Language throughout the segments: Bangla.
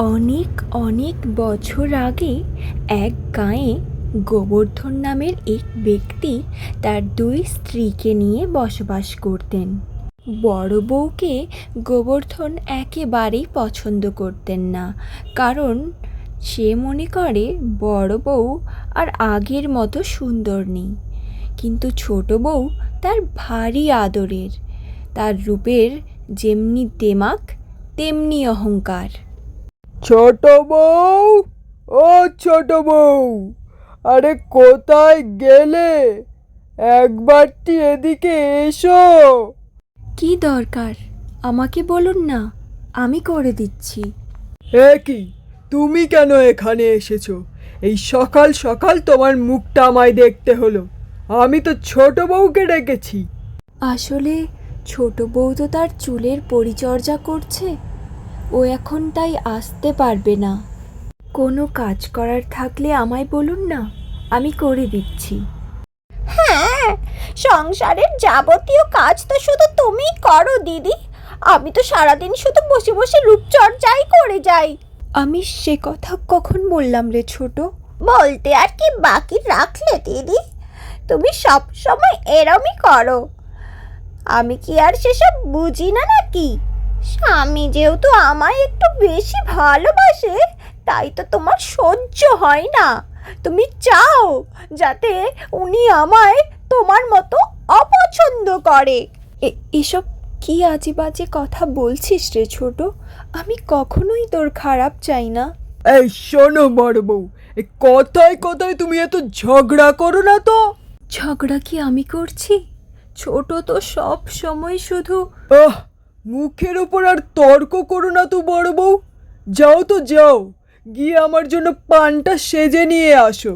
অনেক অনেক বছর আগে এক গাঁয়ে গোবর্ধন নামের এক ব্যক্তি তার দুই স্ত্রীকে নিয়ে বসবাস করতেন। বড় বউকে গোবর্ধন একেবারেই পছন্দ করতেন না, কারণ সে মনে করে বড় বউ আর আগের মতো সুন্দর নেই। কিন্তু ছোট বউ তার ভারী আদরের। তার রূপের যেমনি দেমাক তেমনি অহংকার। ছোট বউ, ও ছোট বউ, আরে কোথায় গেলে? একবারটি এদিকে এসো। কি দরকার? আমাকে বলুন না, আমি করে দিচ্ছি। এ কি, তুমি কেন এখানে এসেছো? এই সকাল সকাল তোমার মুখটা আমায় দেখতে হলো। আমি তো ছোট বউকে ডেকেছি। আসলে ছোট বউ তো তার চুলের পরিচর্যা করছে, ও এখন তাই আসতে পারবে না। কোনো কাজ করার থাকলে আমায় বলুন না, আমি করে দিচ্ছি। হ্যাঁ, সংসারের যাবতীয় কাজ তো শুধু তুমিই করো দিদি। আমি তো সারাদিন শুধু বসে বসে রূপচর্চাই করে যাই। আমি সে কথা কখন বললাম রে ছোট? বলতে আর কি বাকি রাখলে দিদি? তুমি সব সময় এরমই করো। আমি কি আর সেসব বুঝি না নাকি? স্বামী যেহেতু আমায় একটু বেশি ভালোবাসে, তাই তো তোমার সহ্য হয় না। তুমি চাও যাতে উনি আমায় তোমার মতো অপছন্দ করে। এসব কি আজে বাজে কথা বলছিস রে ছোট? আমি কখনোই তোর খারাপ চাই না। এই শোনো বড় বউ, এই কথায় কথায় তুমি এত ঝগড়া করো না তো। ঝগড়া কি আমি করছি? ছোট তো সব সময় শুধু আহ, মুখের ওপর আর তর্ক করো না তো বড় বউ। যাও তো যাও, গিয়ে আমার জন্য পানটা সেজে নিয়ে আসো।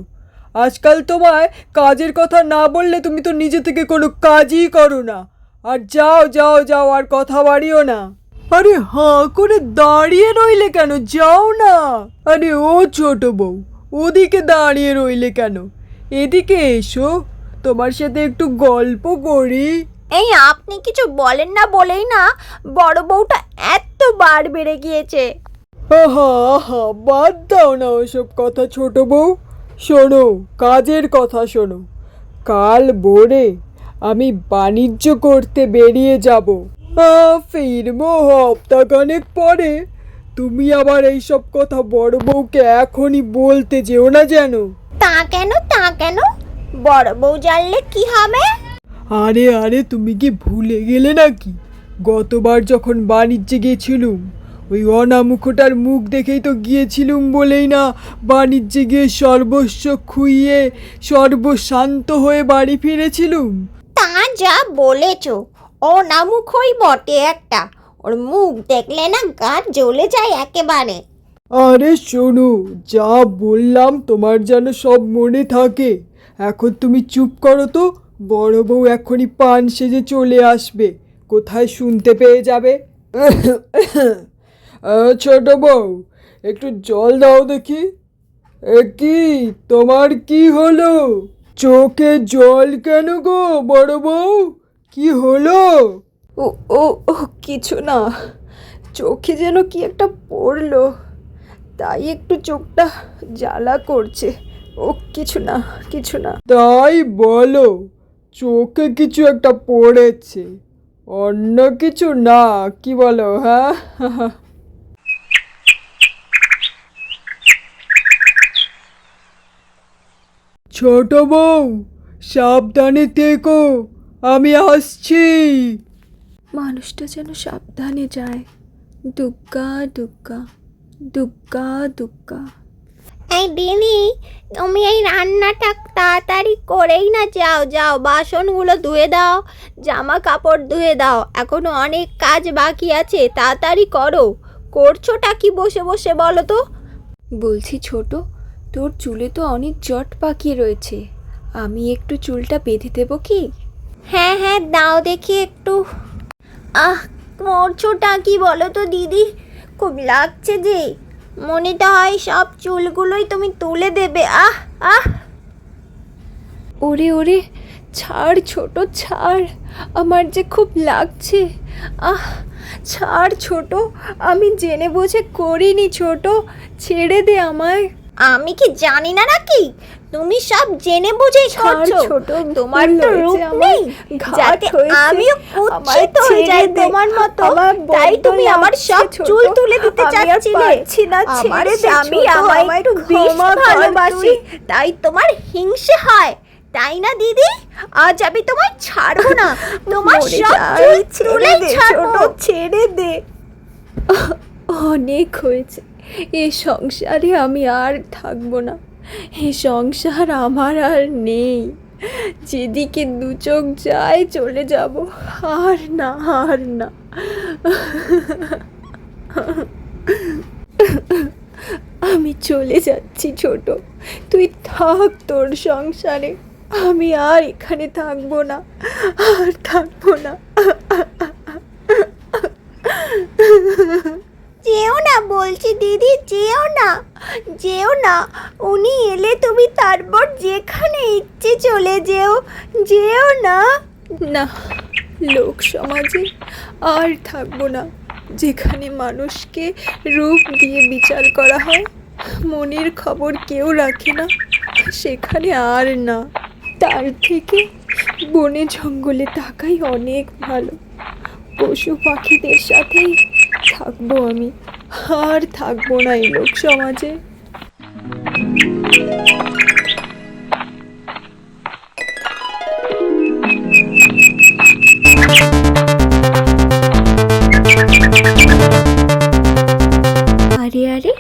আজকাল তোমায় কাজের কথা না বললে তুমি তো নিজে থেকে কোনো কাজই করো না। আর যাও যাও যাও, আর কথা বাড়িও না। আরে হাঁ করে দাঁড়িয়ে রইলে কেন? যাও না। আরে ও ছোট বউ, ওদিকে দাঁড়িয়ে রইলে কেন? এদিকে এসো, তোমার সাথে একটু গল্প করি। এই আপনি কিছু বলেন না বলেই না বড় বউটা এত বার বেড়ে গিয়েছে। আহা আহা, বাদ দাও না ওসব কথা ছোট বউ। শোনো, কাজের কথা শোনো। কাল ভোরে আমি বাণিজ্য করতে বেরিয়ে যাব। ফিরবো হপ্তাখানেক পরে। তুমি আবার এইসব কথা বড় বউকে এখনই বলতে যেও না যেন। তা কেন, তা কেন? বড় বউ জানলে কি হবে? আরে আরে, তুমি কি ভুলে গেলে নাকি? গতবার যখন বাণিজ্যে গিয়েছিলুম, ওই অনামুখটার মুখ দেখেই তো গিয়েছিলুম বলেই না বাণিজ্যে গিয়ে সর্বস্ব খুইয়ে সর্বশান্ত হয়ে বাড়ি ফিরেছিলুম। তা যা বলেছো, ও নামুখই বটে একটা। ওর মুখ দেখলে না গা জ্বলে যায় একেবারে। আরে শোনো, যা বললাম তোমার যেন সব মনে থাকে। এখন তুমি চুপ করো তো। বড় বউ এখনই পান সেজে চলে আসবে, কোথায় শুনতে পেয়ে যাবে। ছোট বউ, একটু জল দাও দেখি। এ কি, তোমার কি হলো? চোখে জল কেন গো বড় বউ? কি হলো? ও ও ও কিছু না, চোখে যেন কি একটা পড়লো, তাই একটু চোখটা জ্বালা করছে। ও কিছু না, কিছু না। তাই বলো? চোখে কিছু একটা পড়েছে, অন্য কিছু না, কি বলো? হ্যাঁ ছোট বউ, সাবধানে থেকো, আমি আসছি। মানুষটা যেন সাবধানে যায়। দুগ্গা দুগ্গা, দুগ্গা দুগ্গা। এই দিদি, তুমি এই রান্নাটা তাড়াতাড়ি করেই না যাও। যাও, বাসনগুলো ধুয়ে দাও, জামা কাপড় ধুয়ে দাও। এখনো অনেক কাজ বাকি আছে, তাড়াতাড়ি করো। করছোটা কি বসে বসে বলো তো? বলছি ছোট, তোর চুলে তো অনেক জট পাকিয়ে রয়েছে, আমি একটু চুলটা বেঁধে দেবো কি? হ্যাঁ হ্যাঁ, দাও দেখি একটু। করছোটা কি বলো তো দিদি? খুব লাগছে যে। মনে তো হয় সব চুলগুলোই তুমি তুলে দেবে। আহ আহ ওরে ওরে, ছাড় ছোট, ছাড়, আমার যে খুব লাগছে। আহ, ছাড় ছোট, আমি জেনে বুঝে করিনি ছোট, ছেড়ে দে আমায়। আমি কি জানি না নাকি তুমি সব জেনে বুঝেই ছাড় করছো? ছোট, তোমার ভুল তো হয়েছে রূপ আমার, নেই ঘাট যাতে হয়েছে, আমিও আমায় কুৎসিত হয়ে ছেড়ে যাই দে, তোমার মতো। আমার তাই বড্ড তুমি আমার লাগছে সব ছোট, চুল তুলে দিতে আমি আর চাচ্ছিলে। পারছি না, আমার ছেড়ে দে স্বামী ছোট, আমায় আমায় একটু বেশি ক্ষমা কর ভালোবাসে, তুই। তাই তোমার হিংসে হয়, তাই না দিদি? আজ আমি তোমায় ছাড়বো না, তোমার মরে সব যাই, চুল ছেড়ে তুলেই দে ছাড়বো। ছোট, ছেড়ে দে। অনেক হয়েছে, এ সংসারে আমি আর থাকবো না, এ সংসার আমার আর নেই, যেদিকে দু চোখ যায় চলে যাব, আর না, আর না। আমি চলে যাচ্ছি ছোট, তুই থাক তোর সংসারে, আমি আর এখানে থাকবো না, আর থাকবো না। যেও না বলছি দিদি, যেও না, যেও না। উনি এলে তুমি তারপর যেখানে ইচ্ছে চলে যেও, যেও না। না, লোক সমাজে আর থাকবো না, যেখানে মানুষকে রূপ দিয়ে বিচার করা হয়, মনের খবর কেউ রাখে না, সেখানে আর না। তার থেকে বনে জঙ্গলে থাকাই অনেক ভালো, পশু পাখিদের সাথেই থাকবো আমি, আর থাকবো না এই লোক সমাজে। আরে আরে,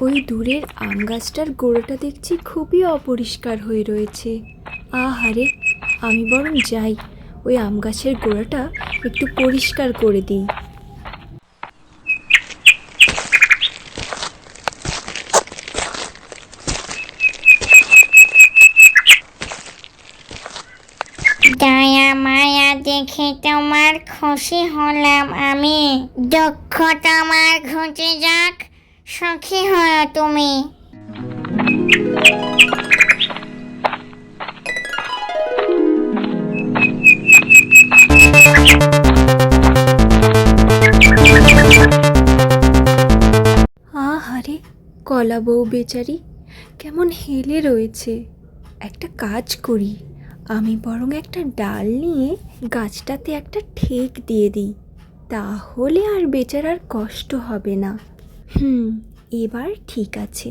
ওই দূরের আম গাছটার গোড়াটা দেখছি খুবই অপরিষ্কার হয়ে রয়েছে। আহারে, আমি বরং যাই, ওই আম গাছের গোড়াটা একটু পরিষ্কার করে দিই। দয়া মায়া দেখে তোমার খুশি হলাম আমি, দুঃখ তোমার ঘুচে যাক, সুখী হও তুমি। আহারে, কলা বউ বেচারি কেমন হেলে রয়েছে। একটা কাজ করি, আমি বরং একটা ডাল নিয়ে গাছটাতে একটা ঠেক দিয়ে দিই, তাহলে আর বেচারার কষ্ট হবে না। এবার ঠিক আছে,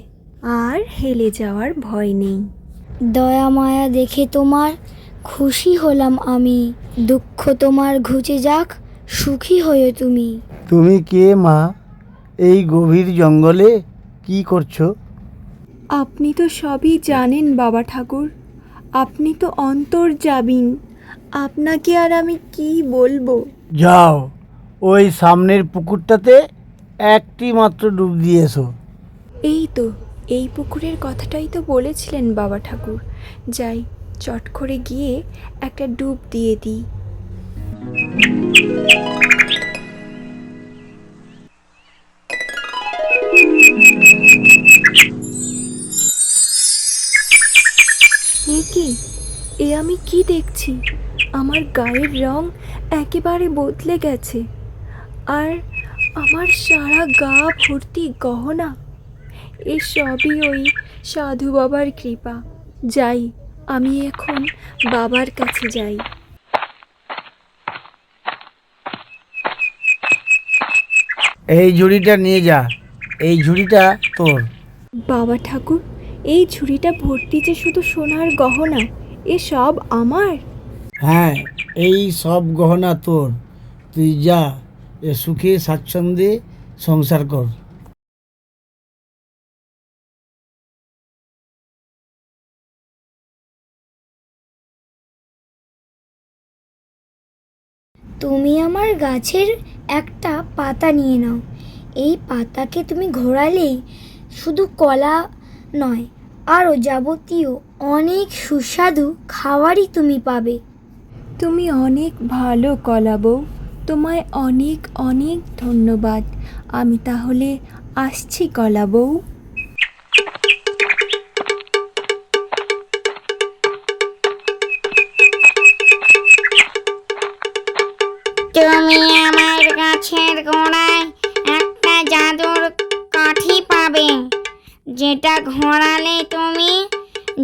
আর হেলে যাওয়ার ভয় নেই। দয়া মায়া দেখে তোমার খুশি হলাম আমি, দুঃখ তোমার ঘুচে যাক, সুখী হয়ে তুমি। তুমি কে মা? এই গভীর জঙ্গলে কি করছো? আপনি তো সবই জানেন বাবা ঠাকুর, আপনি তো অন্তর্যামীন, আপনাকে আর আমি কি বলবো। যাও, ওই সামনের পুকুরটাতে একটি মাত্র ডুব দিয়ে এসো। এই তো, এই পুকুরের কথাটাই তো বলেছিলেন বাবা ঠাকুর, যাই, চট করে গিয়ে একটা ডুব দিয়ে দিই। এ কি, এ আমি কি দেখছি? আমার গায়ের রং একেবারে বদলে গেছে, আর আমার সারা গা ভর্তি গহনা। এ সবই ওই সাধু বাবার কৃপা। যাই, আমি এখন বাবার কাছে যাই। এই ঝুড়িটা নিয়ে যা, এই ঝুড়িটা তোর। বাবা ঠাকুর, এই ঝুড়িটা ভর্তি যে শুধু সোনার গহনা, এ সব আমার? হ্যাঁ, এই সব গহনা তোর। তুই যা, এ সুখে স্বাচ্ছন্দ্যে সংসার কর। তুমি আমার গাছের একটা পাতা নিয়ে নাও, এই পাতাকে তুমি ঘোরালেই শুধু কলা নয়, আরও যাবতীয় অনেক সুস্বাদু খাবারই তুমি পাবে। তুমি অনেক ভালো কলা বউ, তোমায় অনেক অনেক ধন্যবাদ। আমি তাহলে আসছি কলা বউ। যেটা ঘোরালে তুমি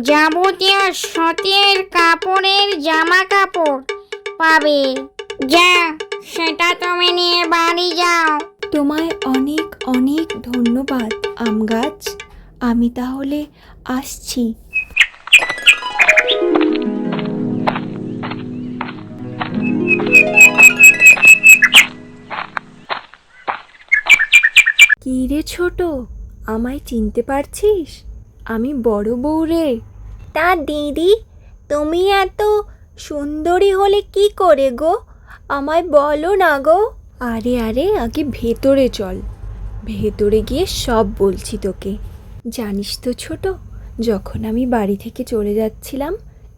যাবতীয় সতের কাপড়ের জামা কাপড় পাবে। যা, সেটা তুমি নিয়ে বাড়ি যাও। তোমায় অনেক অনেক ধন্যবাদ আম গাছ। আমি তাহলে আসছি। কি রে ছোট, আমায় চিনতে পারছিস? আমি বড় বউ রে। তা দিদি, তুমি এত সুন্দরী হলে কি করে গো? আমায় বলো না গো। আরে আরে, আগে ভেতরে চল, ভেতরে গিয়ে সব বলছি তোকে। জানিস তো ছোট, যখন আমি বাড়ি থেকে চলে যাচ্ছিলাম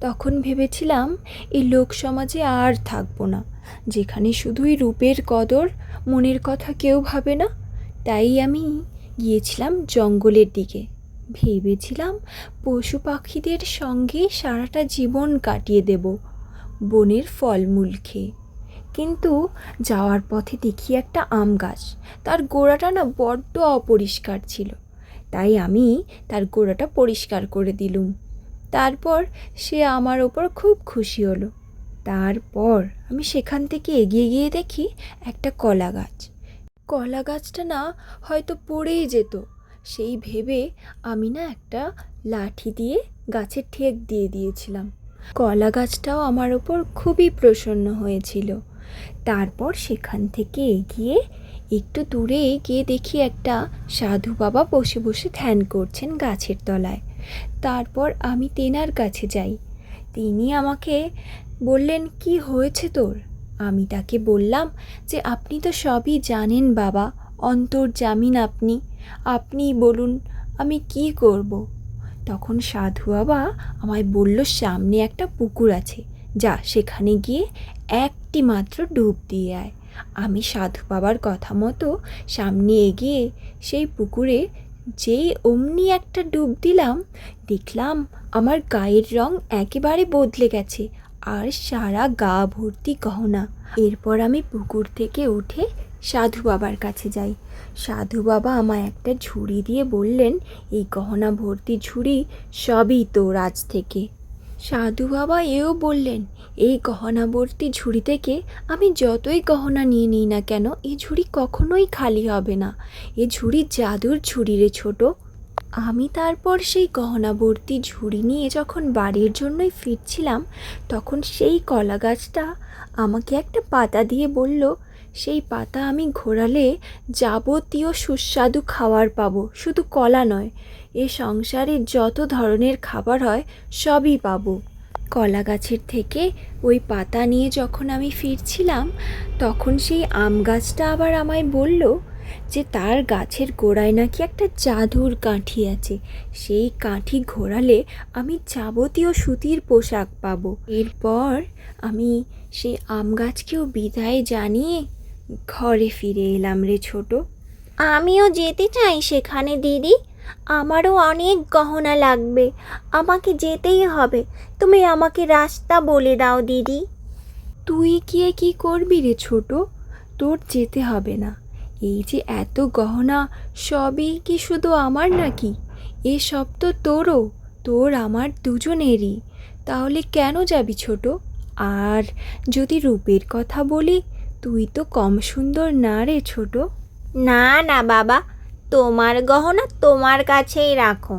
তখন ভেবেছিলাম এই লোক সমাজে আর থাকবো না, যেখানে শুধুই রূপের কদর, মনের কথা কেউ ভাবে না। তাই আমি গিয়েছিলাম জঙ্গলের দিকে। ভেবেছিলাম পশু পাখিদের সঙ্গে সারাটা জীবন কাটিয়ে দেব, বনের ফলমূল খেয়ে। কিন্তু যাওয়ার পথে দেখি একটা আম গাছ, তার গোড়াটা না বড্ড অপরিষ্কার ছিল। তাই আমি তার গোড়াটা পরিষ্কার করে দিলুম। তারপর সে আমার ওপর খুব খুশি হলো। তারপর আমি সেখান থেকে এগিয়ে গিয়ে দেখি একটা কলা গাছ। কলা গাছটা না হয়তো পড়েই যেত, সেই ভেবে আমি না একটা লাঠি দিয়ে গাছের ঠেক দিয়ে দিয়েছিলাম। কলা গাছটাও আমার ওপর খুবই প্রসন্ন হয়েছিল। তারপর সেখান থেকে এগিয়ে একটু দূরে গিয়ে দেখি একটা সাধু বাবা বসে বসে ধ্যান করছেন গাছের তলায়। তারপর আমি তেনার কাছে যাই। তিনি আমাকে বললেন, কি হয়েছে তোর? আমি তাকে বললাম যে আপনি তো সবই জানেন বাবা, অন্তর্যামীন আপনিই বলুন আমি কি করব। তখন সাধু বাবা আমায় বলল, সামনে একটা পুকুর আছে, যা সেখানে গিয়ে একটি মাত্র ডুব দিয়ে আয়। আমি সাধু বাবার কথা মতো সামনে এগিয়ে সেই পুকুরে যেই অমনি একটা ডুব দিলাম, দেখলাম আমার গায়ের রং একেবারে বদলে গেছে আর সারা গা ভর্তি গহনা। এরপর আমি পুকুর থেকে উঠে সাধু বাবার কাছে যাই। সাধু বাবা আমায় একটা ঝুড়ি দিয়ে বললেন, এই গহনা ভর্তি ঝুড়ি সবই তোর আজ থেকে। সাধু বাবা এও বললেন, এই গহনা ভর্তি ঝুড়ি থেকে আমি যতই গহনা নিয়ে নিই না কেন, এই ঝুড়ি কখনোই খালি হবে না। এ ঝুড়ি জাদুর ঝুড়ি রে ছোট। আমি তারপর সেই গহনা ভর্তি ঝুড়ি নিয়ে যখন বাড়ির জন্যই ফিরছিলাম, তখন সেই কলা গাছটা আমাকে একটা পাতা দিয়ে বলল, সেই পাতা আমি ঘোরালে যাবতীয় সুস্বাদু খাবার পাবো, শুধু কলা নয়, এ সংসারে যত ধরনের খাবার হয় সবই পাবো। কলা গাছের থেকে ওই পাতা নিয়ে যখন আমি ফিরছিলাম, তখন সেই আম গাছটা আবার আমায় বলল যে তার গাছের গোড়ায় নাকি একটা জাদুর কাঠি আছে, সেই কাঠি ঘোরালে আমি যাবতীয় সুতির পোশাক পাবো। এরপর আমি সেই আম গাছকেও বিদায় জানিয়ে ঘরে ফিরে এলাম রে ছোট। আমিও যেতে চাই সেখানে দিদি, আমারও অনেক গহনা লাগবে, আমাকে যেতেই হবে। তুমি আমাকে রাস্তা বলে দাও দিদি। তুই গিয়ে কি করবি রে ছোট? তোর যেতে হবে না। এই যে এত গহনা, সবই কি শুধু আমার নাকি? এসব তো তোরও, তোর আমার দুজনেরই। তাহলে কেন যাবি ছোট? আর যদি রূপের কথা বলি, তুই তো কম সুন্দর না রে ছোট। না না বাবা, তোমার গহনা তোমার কাছেই রাখো,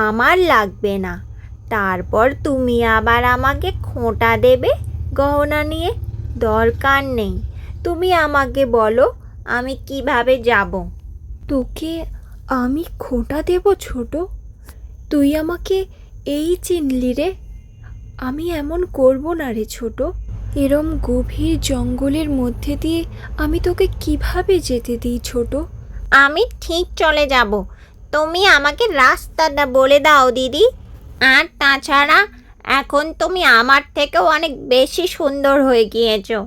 আমার লাগবে না। তারপর তুমি আবার আমাকে খোঁটা দেবে গহনা নিয়ে, দরকার নেই। তুমি আমাকে বলো আমি কিভাবে যাব। তোকে আমি খোঁটা দেব ছোট? তুই আমাকে এই চিনলি রে? আমি এমন করব না রে ছোট। এরম গভীর জঙ্গলের মধ্যে দিয়ে আমি তোকে কিভাবে যেতে দিই ছোট? আমি ঠিক চলে যাব, তুমি আমাকে রাস্তাটা বলে দাও দিদি। আর তাছাড়া এখন তুমি আমার থেকেও অনেক বেশি সুন্দর হয়ে গিয়েছো,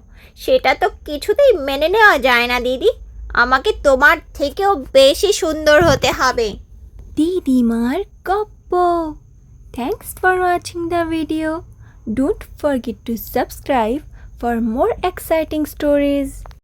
সেটা তো কিছুতেই মেনে নেওয়া যায় না দিদি। আমাকে তোমার থেকেও বেশি সুন্দর হতে হবে। দিদিমার গপ্প। Thanks for watching the video. Don't forget to subscribe for more exciting stories.